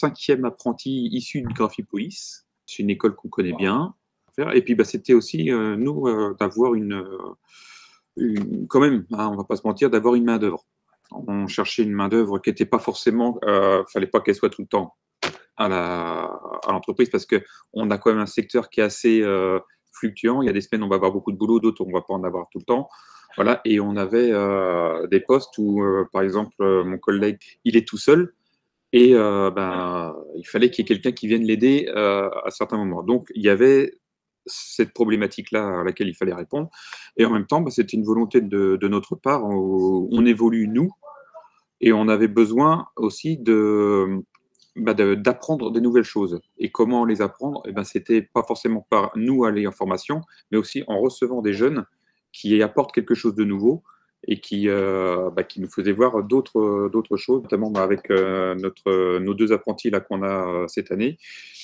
5e apprenti issu de Graphipolis. C'est une école qu'on connaît bien. Et puis, c'était aussi, nous, d'avoir quand même, hein, on ne va pas se mentir, d'avoir une main-d'œuvre. On cherchait une main-d'œuvre qui n'était pas forcément, fallait pas qu'elle soit tout le temps à l'entreprise parce qu'on a quand même un secteur qui est assez fluctuant. Il y a des semaines, on va avoir beaucoup de boulot, d'autres, on ne va pas en avoir tout le temps. Voilà, et on avait des postes où, par exemple, mon collègue, il est tout seul et il fallait qu'il y ait quelqu'un qui vienne l'aider à certains moments. Donc, il y avait cette problématique-là à laquelle il fallait répondre. Et en même temps, c'était une volonté de notre part. On évolue, nous, et on avait besoin aussi d'apprendre de nouvelles choses. Et comment les apprendre? C'était pas forcément par nous aller en formation, mais aussi en recevant des jeunes qui apportent quelque chose de nouveau et qui nous faisaient voir d'autres choses, notamment avec nos 2 apprentis là qu'on a cette année,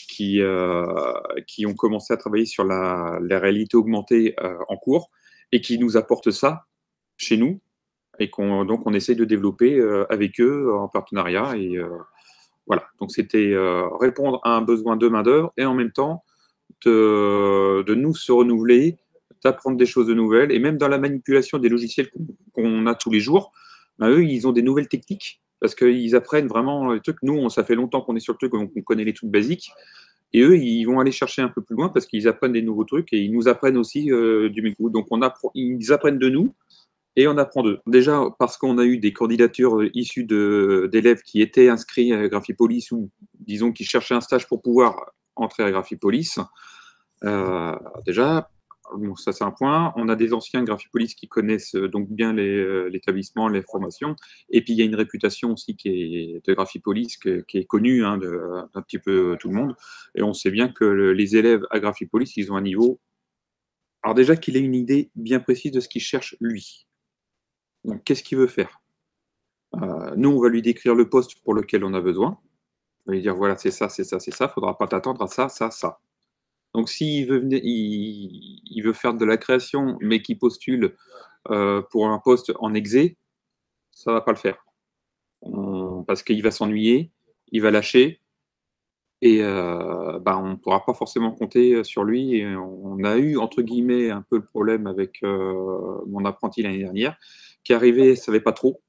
qui ont commencé à travailler sur la réalité augmentée en cours et qui nous apportent ça chez nous et donc on essaye de développer avec eux en partenariat. Et voilà, donc c'était répondre à un besoin de main-d'œuvre et en même temps de nous se renouveler, d'apprendre des choses de nouvelles. Et même dans la manipulation des logiciels qu'on a tous les jours, eux, ils ont des nouvelles techniques parce qu'ils apprennent vraiment les trucs. Nous, ça fait longtemps qu'on est sur le truc, donc on connaît les trucs basiques. Et eux, ils vont aller chercher un peu plus loin parce qu'ils apprennent des nouveaux trucs et ils nous apprennent aussi du même coup. Donc ils apprennent de nous et on apprend d'eux. Déjà, parce qu'on a eu des candidatures issues d'élèves qui étaient inscrits à Graphipolis ou, disons, qui cherchaient un stage pour pouvoir entrer à Graphipolis. Déjà, bon, ça c'est un point. On a des anciens Graphipolis qui connaissent donc bien l'établissement, les formations. Et puis il y a une réputation aussi de Graphipolis qui est connue d'un petit peu tout le monde. Et on sait bien que les élèves à Graphipolis, ils ont un niveau. Alors déjà qu'il ait une idée bien précise de ce qu'il cherche lui. Donc qu'est-ce qu'il veut faire? Nous, on va lui décrire le poste pour lequel on a besoin. On va lui dire voilà, c'est ça, c'est ça, c'est ça. Il ne faudra pas t'attendre à ça, ça, ça. Donc, s'il veut, il veut faire de la création, mais qu'il postule pour un poste en exé, ça ne va pas le faire. Parce qu'il va s'ennuyer, il va lâcher, et on ne pourra pas forcément compter sur lui. Et on a eu, entre guillemets, un peu le problème avec mon apprenti l'année dernière, qui arrivait, ne savait pas trop.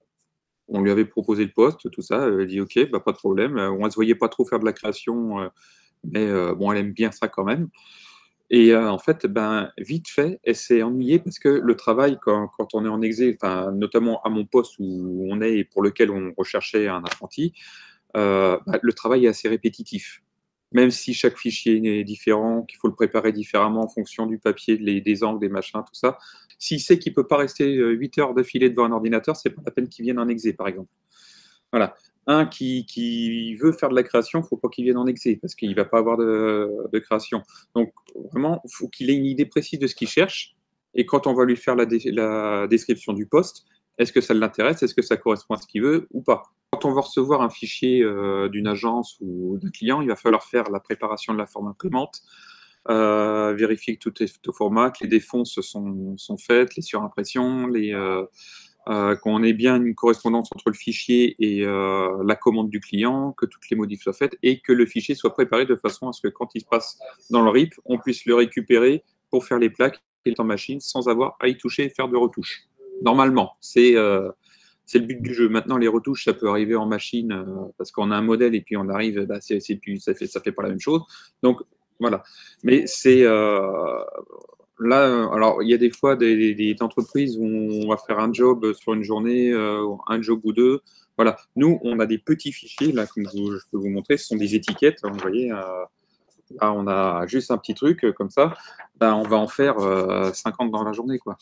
On lui avait proposé le poste, tout ça, elle a dit ok, pas de problème. On ne se voyait pas trop faire de la création, mais bon, elle aime bien ça quand même. Et en fait, vite fait, elle s'est ennuyée parce que le travail, quand on est en exé, notamment à mon poste où on est et pour lequel on recherchait un apprenti, le travail est assez répétitif. Même si chaque fichier est différent, qu'il faut le préparer différemment en fonction du papier, des angles, des machins, tout ça. S'il sait qu'il ne peut pas rester 8 heures d'affilée devant un ordinateur, c'est pas la peine qu'il vienne en exé, par exemple. Voilà. Un qui veut faire de la création, il ne faut pas qu'il vienne en exé, parce qu'il ne va pas avoir de création. Donc, vraiment, il faut qu'il ait une idée précise de ce qu'il cherche. Et quand on va lui faire la description du poste, est-ce que ça l'intéresse? Est-ce que ça correspond à ce qu'il veut ou pas? Quand on va recevoir un fichier d'une agence ou d'un client, il va falloir faire la préparation de la forme imprimante, vérifier que tout est au format, que les défonces sont faites, les surimpressions, qu'on ait bien une correspondance entre le fichier et la commande du client, que toutes les modifs soient faites et que le fichier soit préparé de façon à ce que quand il se passe dans le RIP, on puisse le récupérer pour faire les plaques et en machine sans avoir à y toucher et faire de retouches. Normalement, c'est le but du jeu. Maintenant, les retouches, ça peut arriver en machine parce qu'on a un modèle et puis on arrive, ça fait pas la même chose. Donc, voilà. Mais c'est là, alors il y a des fois des entreprises où on va faire un job sur une journée, un job ou deux. Voilà. Nous, on a des petits fichiers, là, comme je peux vous montrer, ce sont des étiquettes. Vous voyez, là, on a juste un petit truc comme ça. On va en faire 50 dans la journée, quoi.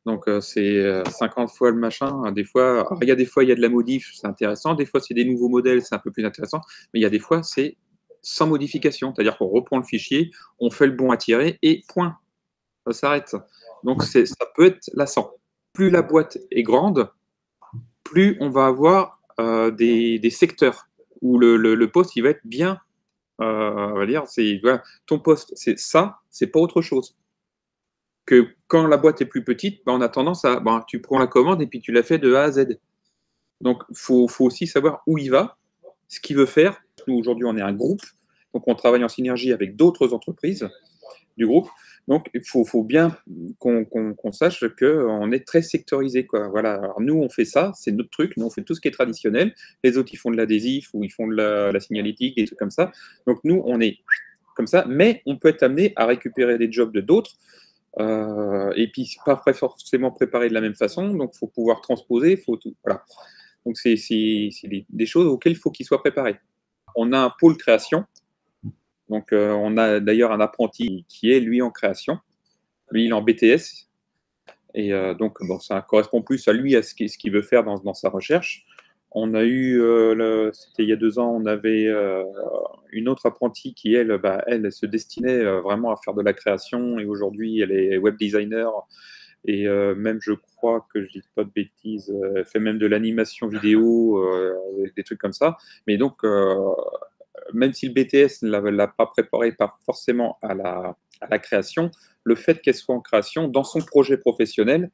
Donc, c'est 50 fois le machin. Des fois, il y a des fois, il y a de la modif, c'est intéressant. Des fois, c'est des nouveaux modèles, c'est un peu plus intéressant. Mais il y a des fois, c'est sans modification. C'est-à-dire qu'on reprend le fichier, on fait le bon à tirer et point. Ça s'arrête. Donc, ça peut être lassant. Plus la boîte est grande, plus on va avoir des secteurs où le poste, il va être bien, on va dire, voilà, ton poste, c'est ça, c'est pas autre chose. Que quand la boîte est plus petite, on a tendance à, tu prends la commande et puis tu la fais de A à Z. Donc, il faut aussi savoir où il va, ce qu'il veut faire, Nous, aujourd'hui, on est un groupe, donc on travaille en synergie avec d'autres entreprises du groupe. Donc, il faut bien qu'on sache qu'on est très sectorisé, quoi. Voilà. Alors, nous, on fait ça, c'est notre truc. Nous, on fait tout ce qui est traditionnel. Les autres, ils font de l'adhésif ou ils font de la signalétique, des trucs comme ça. Donc, nous, on est comme ça, mais on peut être amené à récupérer des jobs de d'autres. Et puis, pas forcément préparé de la même façon. Donc, il faut pouvoir transposer. Faut tout, voilà. Donc, c'est des choses auxquelles il faut qu'ils soient préparés. On a un pôle création. Donc, on a d'ailleurs un apprenti qui est, lui, en création. Lui, il est en BTS. Et donc, bon, ça correspond plus à lui, à ce qu'il veut faire dans sa recherche. On a eu, c'était il y a 2 ans, on avait une autre apprentie qui, elle, elle se destinait vraiment à faire de la création. Et aujourd'hui, elle est web designer. Et même, je crois que je dis pas de bêtises, elle fait même de l'animation vidéo, des trucs comme ça. Mais donc, même si le BTS ne l'a pas préparé pas forcément à la création, le fait qu'elle soit en création, dans son projet professionnel,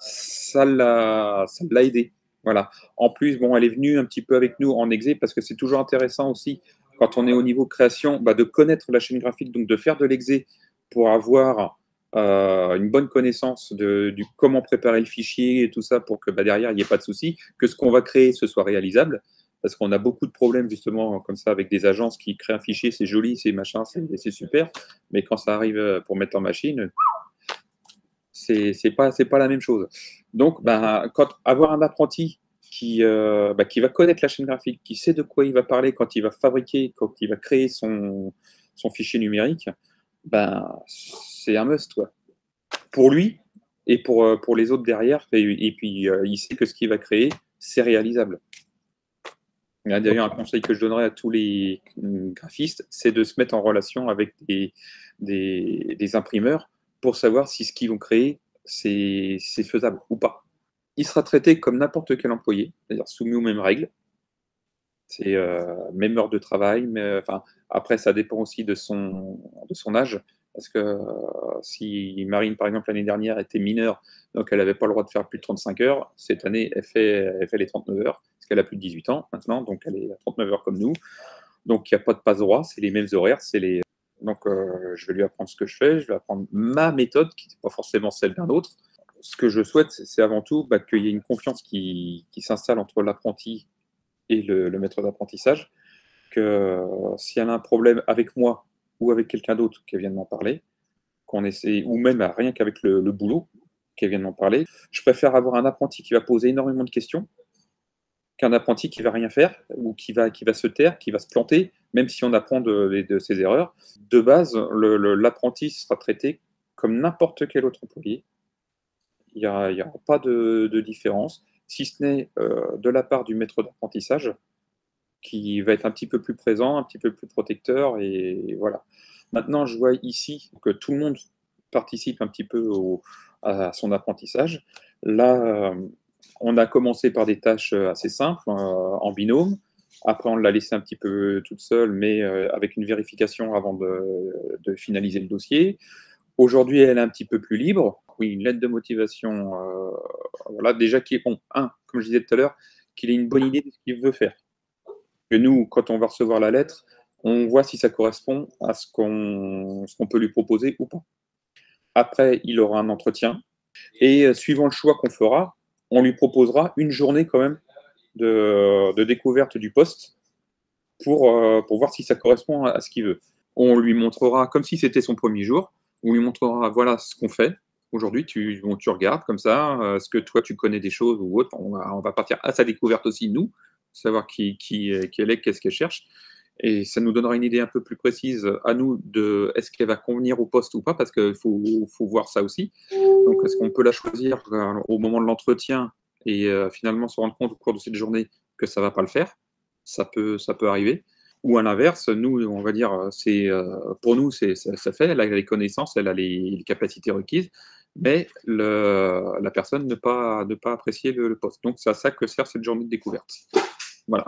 ça l'a aidé. Voilà. En plus, bon, elle est venue un petit peu avec nous en exé parce que c'est toujours intéressant aussi, quand on est au niveau création, de connaître la chaîne graphique, donc de faire de l'exé pour avoir une bonne connaissance du comment préparer le fichier et tout ça pour que derrière, il n'y ait pas de souci, que ce qu'on va créer, ce soit réalisable. Parce qu'on a beaucoup de problèmes justement comme ça avec des agences qui créent un fichier, c'est joli, c'est machin, c'est super, mais quand ça arrive pour mettre en machine, c'est pas la même chose. Donc, avoir un apprenti qui va connaître la chaîne graphique, qui sait de quoi il va parler quand il va fabriquer, quand il va créer son fichier numérique, c'est un must, quoi. Pour lui et pour les autres derrière. Et puis, il sait que ce qu'il va créer, c'est réalisable. Il y a d'ailleurs un conseil que je donnerais à tous les graphistes, c'est de se mettre en relation avec des imprimeurs pour savoir si ce qu'ils vont créer, c'est faisable ou pas. Il sera traité comme n'importe quel employé, c'est-à-dire soumis aux mêmes règles. C'est même heure de travail, mais après, ça dépend aussi de son âge. Parce que si Marine, par exemple, l'année dernière était mineure, donc elle n'avait pas le droit de faire plus de 35 heures, cette année, elle fait les 39 heures, parce qu'elle a plus de 18 ans maintenant, donc elle est à 39 heures comme nous. Donc il n'y a pas de passe-droit, c'est les mêmes horaires. Donc je vais lui apprendre ce que je fais, je vais apprendre ma méthode, qui n'est pas forcément celle d'un autre. Ce que je souhaite, c'est avant tout qu'il y ait une confiance qui s'installe entre l'apprenti et le maître d'apprentissage, que si elle a un problème avec moi ou avec quelqu'un d'autre qui vient de m'en parler, qu'on essaie, ou même rien qu'avec le boulot, qui vient de m'en parler, je préfère avoir un apprenti qui va poser énormément de questions qu'un apprenti qui va rien faire ou qui va se taire, qui va se planter, même si on apprend de ses erreurs. De base, l'apprenti sera traité comme n'importe quel autre employé. Il n'y aura pas de différence, si ce n'est de la part du maître d'apprentissage, qui va être un petit peu plus présent, un petit peu plus protecteur, et voilà. Maintenant, je vois ici que tout le monde participe un petit peu à son apprentissage. Là, on a commencé par des tâches assez simples, en binôme. Après, on l'a laissé un petit peu toute seule, mais avec une vérification avant de finaliser le dossier. Aujourd'hui, elle est un petit peu plus libre. Oui, une lettre de motivation, voilà, déjà qui est bon. Comme je disais tout à l'heure, qu'il ait une bonne idée de ce qu'il veut faire. Que nous, quand on va recevoir la lettre, on voit si ça correspond à ce qu'on peut lui proposer ou pas. Après, il aura un entretien et suivant le choix qu'on fera, on lui proposera une journée quand même de découverte du poste pour voir si ça correspond à ce qu'il veut. On lui montrera, comme si c'était son premier jour, on lui montrera voilà ce qu'on fait. Aujourd'hui, tu regardes comme ça, est-ce que toi tu connais des choses ou autre. On va partir à sa découverte aussi, nous, savoir qui elle est, qu'est-ce qu'elle cherche. Et ça nous donnera une idée un peu plus précise à nous de est-ce qu'elle va convenir au poste ou pas, parce qu'il faut voir ça aussi. Donc, est-ce qu'on peut la choisir au moment de l'entretien et finalement se rendre compte au cours de cette journée que ça ne va pas le faire? Ça peut arriver. Ou à l'inverse, nous, on va dire, pour nous, ça fait, elle a les connaissances, elle a les capacités requises, mais la personne ne pas apprécier le poste. Donc, c'est à ça que sert cette journée de découverte. Voilà.